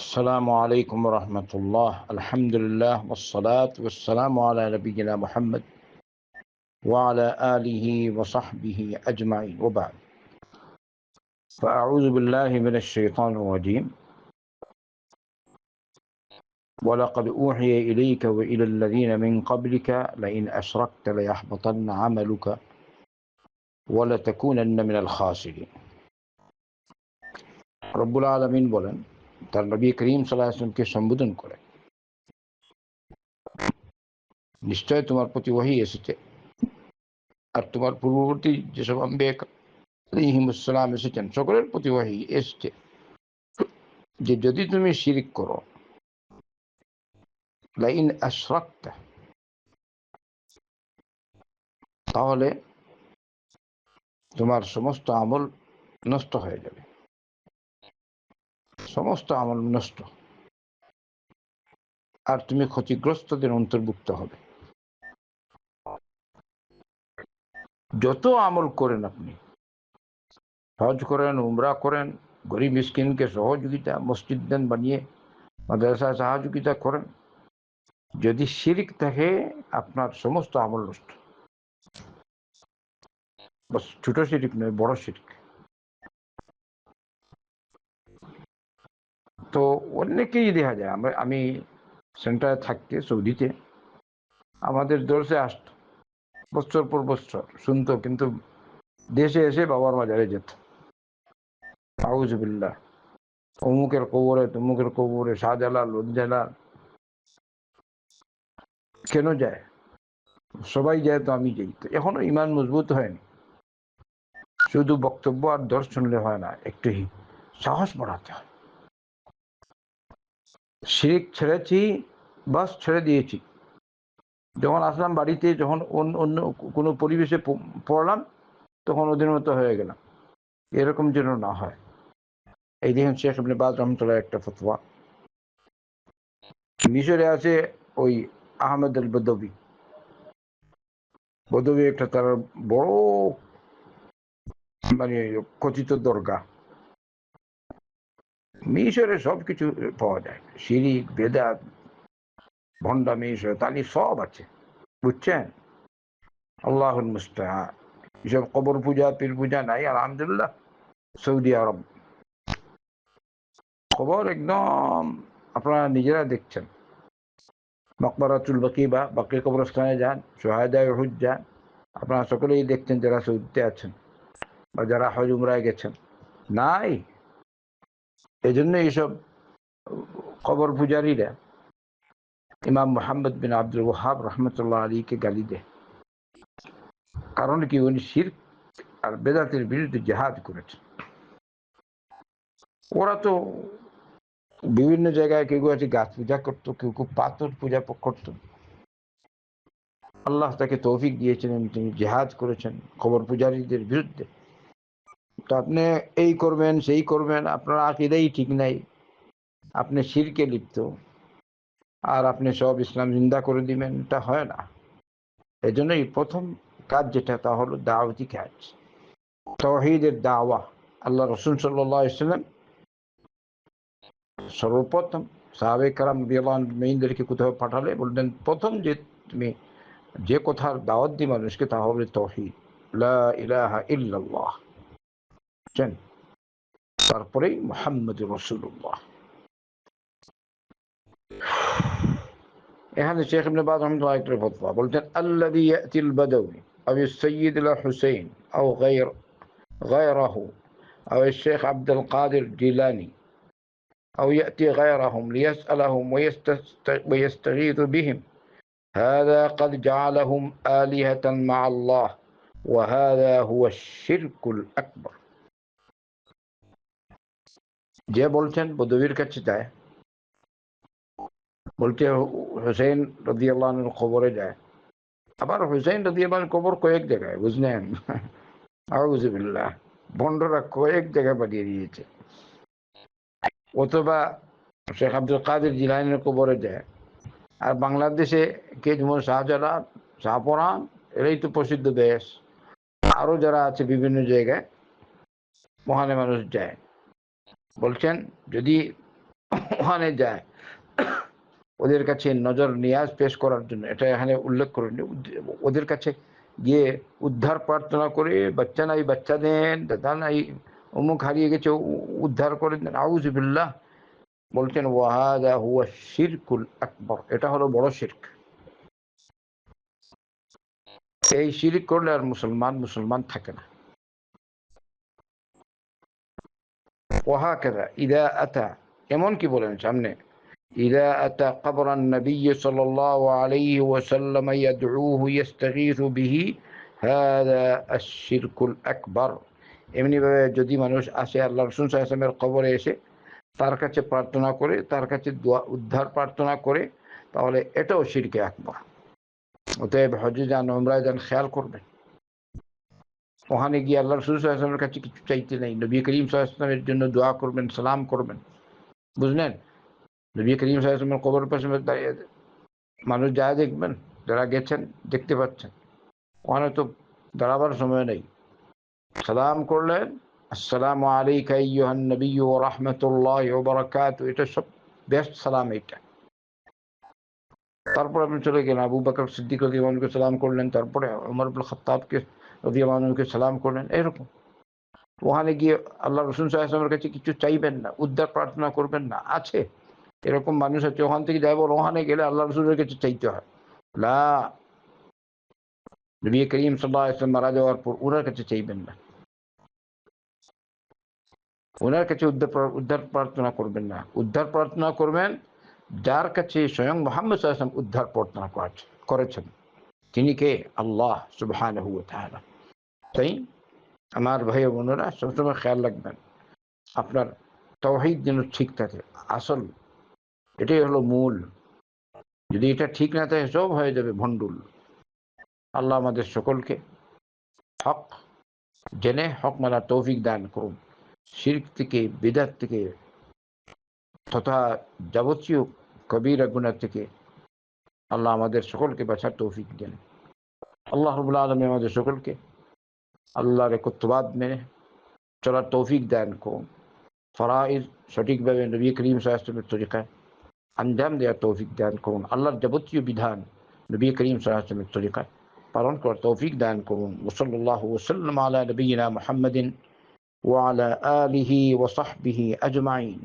السلام عليكم ورحمة الله. الحمد لله والصلاة والسلام على نبينا محمد وعلى آله وصحبه أجمعين وبعد. فأعوذ بالله من الشيطان الرجيم. ولقد أوحي إليك وإلى الذين من قبلك لئن أشركت ليحبطن عملك ولتكونن من الخاسرين. رب العالمين বলেন তার নবী করিম সাল্লাল্লাহু আলাইহি ওয়াসাল্লামকে সম্বোধন করে, নিশ্চয় তোমার প্রতি ওহী এসেছে আর তোমার পূর্ববর্তী যেসব আম্বিয়া আলাইহিমুসসালাম এসেছেন সকলের প্রতি ওহী এসেছে যে যদি তুমি শিরক করো, লাইন আশরাকতা, তাহলে তোমার সমস্ত আমল নষ্ট হয়ে যাবে, সমস্ত আমল নষ্ট, আর তুমি ক্ষতিগ্রস্তদের অন্তর্ভুক্ত হবে। যত আমল করেন আপনি, হজ করেন, উমরা করেন, গরিব মিসকিনকে সহযোগিতা, মসজিদ দেন বানিয়ে, মাদ্রাসায় সহযোগিতা করেন, যদি শিরক থাকে আপনার সমস্ত আমল নষ্ট। বস ছোট শিরক নয়, বড় শিরক। তো অনেকেই দেখা যায়, আমি সেন্টারে থাকতে সৌদিতে আমাদের দর্শে আসতো, বছর পর বছর শুনতো, কিন্তু দেশে এসে বাবার মাজারে যেত। আউযুবিল্লাহ, অমুকের কবরে তমুকের কবরে, শাহজালাল উজ্জালাল, কেন যায়? সবাই যায় তো আমি যাই। তো এখনো ইমান মজবুত হয়নি। শুধু বক্তব্য আর দর্শ শুনলে হয় না, একটু সাহস বাড়াতে হয়। শিরক ছেড়েছি, বাস ছেড়ে দিয়েছি। যখন আসলাম বাড়িতে, যখন অন্য কোনো পরিবেশে পড়লাম, তখন ওদের মতো হয়ে গেলাম। এরকম যেন না হয়। এই দেখেন শেখ ইবনে বাজ রহমাতুল্লাহ একটা ফতোয়া। মিশরে আছে ওই আহমেদ আল বদবি, বদবি একটা তার বড় মানে কথিত দরগা। মিশরে সবকিছু পাওয়া যায়, শিরিক, বেদাত, ভণ্ডামি, শয়তানি সব আছে, বুঝছেন? আল্লাহুল মুস্তাআন। এসব কবর পূজা, পীর পূজা নাই আলহামদুলিল্লাহ সৌদি আরব। খবর একদম আপনারা নিজেরা দেখছেন। মকবরাতুল বাকি বা বাকি কবরস্থানে যান, শুহাদায়ে উহুদ যান, আপনারা সকলেই দেখছেন যারা সৌদিতে আছেন বা যারা হজ উমরায় গেছেন। নাই, এই জন্য এইসব কবর পূজারীরা ইমাম মুহাম্মদ বিন আব্দুল ওয়াহাব রহমতুল্লাহ আলীকে গালি দেয়। কারণ কি, উনি শিরক আর বেদাতের বিরুদ্ধে জিহাদ করেছেন। ওরা তো বিভিন্ন জায়গায় কেউ আছে গাছ পূজা করতো, কেউ কেউ পাথর পূজা করতো। আল্লাহ তাকে তৌফিক দিয়েছিলেন, তিনি জিহাদ করেছেন কবর পূজারীদের বিরুদ্ধে। তো আপনি এই করবেন সেই করবেন, আপনার আকীদাই ঠিক নাই, আপনি শিরকে লিপ্ত, আর আপনি সব ইসলাম জিন্দা করে দিবেন, এটা হয় না। এই জন্যই প্রথম কাজ যেটা, তা হলো দাওয়াতি কাজ, তাওহীদের দাওয়া। আল্লাহ রাসূল সাল্লাল্লাহু আলাইহি ওয়াসাল্লাম সর্বপ্রথম সাহাবায়ে কেরাম রাদিয়াল্লাহু আনহুদেরকে কোথাও পাঠালে বললেন, প্রথম যে তুমি যে কথার দাওয়াত দি মানুষকে, তা হবে তাওহীদ, লা ইলাহা ইল্লাল্লাহ। তারপরেই মুহাম্মদুর রাসূলুল্লাহ। এখানে শেখ ইবনে বাজ রাহমাতুল্লাহ একটা ফতোয়া বলছেন, আল্লাযী ইয়াতিল বাদাউই আও সাইয়্যিদ আল হুসাইন আও গায়রাহু আও الشيخ عبد القادر الجيلاني أو يأتي غيرهم ليسألهم ويستغيث بهم هذا قد جعلهم آلهة مع الله وهذا هو الشرك الأكبر। যে বলছেন বদবির কাছে যায়, বলতে হুসেইন রাদিয়াল্লাহু আনহুর কবরে যায়। আবার হুসেইন রাদিয়াল্লাহু আনহুর কবর কয়েক জায়গায়, বুঝলেন? আউযুবিল্লাহ, ভণ্ডরা কয়েক জায়গায় বানিয়ে দিয়েছে। অথবা শেখ আব্দুল কাদের জিলানীর কবরে যায়। আর বাংলাদেশে কে, যেমন শাহজালাল, শাহপরান, এরাই তো প্রসিদ্ধ দেশ। আরো যারা আছে বিভিন্ন জায়গায়, মহানে মানুষ যায়। বলছেন যদি ওখানে যায় ওদের কাছে নজর নিয়াজ পেশ করার জন্য, এটা এখানে উল্লেখ করেন, ওদের কাছে গিয়ে উদ্ধার প্রার্থনা করে, বাচ্চা নাই বাচ্চা দেন, দাদা নাই অমুক হারিয়ে গেছে উদ্ধার করে দেন, আউযুবিল্লাহ। বলছেন ওয়াহাদা হুয়া শিরকুল আকবর, এটা হলো বড় শিরক। এই শিরক করলে আর মুসলমান থাকে না। ওয়াহাকাযা ইযা আতা, এমন কি বলেন সামনে, ইযা আতা কবরান নবী সাল্লাল্লাহু আলাইহি ওয়াসাল্লাম ইয়াদউহু ইস্তাগীথু বিহি হাযা আশ-শিরকুল আকবর। এমনি ভাবে যদি মানুষ আসে আল্লাহর রাসূল সাল্লাল্লাহু আলাইহি ওয়াসাল্লামের কবরে এসে তার কাছে প্রার্থনা করে, তার কাছে দোয়া উদ্ধার প্রার্থনা করে, তাহলে এটাও শিরকে আকবর। অতএব হজে যান, উমরায় যান, খেয়াল করবেন ওখানে গিয়ে আল্লাহ রাসূল সাল্লাল্লাহু আলাইহি ওয়াসাল্লামের কাছে কিছু চাইতে নেই, নবী করিম সাল্লাল্লাহু আলাইহি ওয়াসাল্লামের জন্য দোয়া করবেন, সালাম করবেন। বুঝলেন? নবী করিম সাল্লাল্লাহু আলাইহি ওয়াসাল্লামের কবরের পাশে দাঁড়িয়ে মানুষ যায় দেখবেন, যারা গেছেন দেখতে পাচ্ছেন, ওখানে তো দাঁড়াবার সময় নেই। সালাম করলেন, আসসালামু আলাইকা আইয়ুহান নবিয়্যু ওয়া রাহমাতুল্লাহি ওয়া বারাকাতুহু, এটা সব বেস্ট সালাম এটা। তারপর আপনি চলে গেলেন, আবু বকর সিদ্দিক রাদিয়াল্লাহু আনহুকে সালাম করলেন, তারপরে ওমর ইবনে খাত্তাবকে রাদিয়াল্লাহু আনহুকে সালাম করলেন। এরকম ওখানে গিয়ে আল্লাহ রাসূল সাল্লাল্লাহু আলাইহি ওয়াসাল্লামের কাছে কিছু চাইবেন না, উদ্ধার প্রার্থনা করবেন না। আছে এরকম মানুষ আছে, ওখান থেকে যাই বল, ওখানে গেলে আল্লাহ রাসূলের কাছে চাইতে হয়। লা, নবী করিম সাল্লাল্লাহু আলাইহি ওয়াসাল্লাম মারা যাওয়ার পর ওনার কাছে চাইবেন না, ওনার কাছে উদ্ধার প্রার্থনা করবেন না। উদ্ধার প্রার্থনা করবেন যার কাছে স্বয়ং মুহাম্মদ সাল্লাল্লাহু আলাইহি ওয়াসাল্লাম উদ্ধার প্রার্থনা করেছেন। তিনি কে? আল্লাহ সুবহানাহু ওয়া তাআলা। তাই আমার ভাই ও বোনেরা, সবসময় খেয়াল রাখবেন আপনার তাওহীদ যেন ঠিক থাকে। আসল এটাই হলো মূল। যদি এটা ঠিক না থাকে সব হয়ে যাবে ভণ্ডুল। আল্লাহ আমাদের সকলকে হক জেনে হক মানার তৌফিক দান করুন। শিরক থেকে, বিদআত থেকে তথা যাবতীয় কবিরা গুনাহ থেকে আল্লাহ আমাদের সকলকে বাঁচার তৌফিক দেন। আল্লাহ রাব্বুল আলামিন আমাদের সকলকে আল্লাহর একত্ববাদ মেনে চলার তৌফিক দান করুন। ফরাইজ সঠিকভাবে নবী করিম সাল্লাল্লাহু আলাইহি ওয়াসাল্লামের তরিকায় আঞ্জাম দেওয়ার তৌফিক দান করুন। আল্লাহর যাবতীয় বিধান নবী করিম সাল্লাল্লাহু আলাইহি ওয়াসাল্লামের তরিকায় পালন করার তৌফিক দান করুন। ওয়াসাল্লাল্লাহু ওয়াসাল্লাম আলা নবিয়িনা মুহাম্মাদিন ওয়া আলা আলিহি ওয়া সাহবিহি আজমাইন।